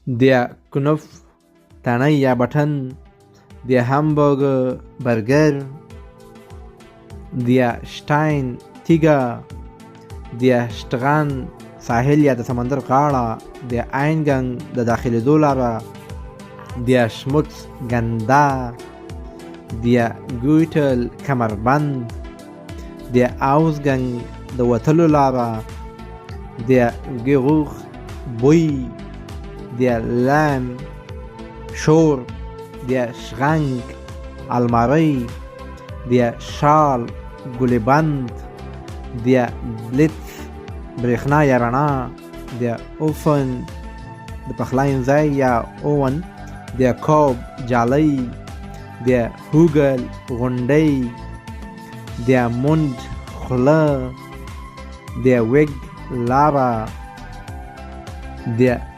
der Knopf تڼۍ یا بټن، der همبرګر برګر، der شټاین تیږه، der شټغان ساحل یا د سمندر غاړه، der eingang د داخلېدو لاره، der schmutz ګنده، der ګوټل کمربند، der ausgang د وتلو لاره، der geruch بوی، der lärm شور، der schrank الماری، der شال ګلبند، der blitz برېښنا یا رڼا، der ofen د پخلاین ځای یا اوون، der کوب جالۍ، der هوګل غونډۍ، der mund خوله، der ویګ لاره، der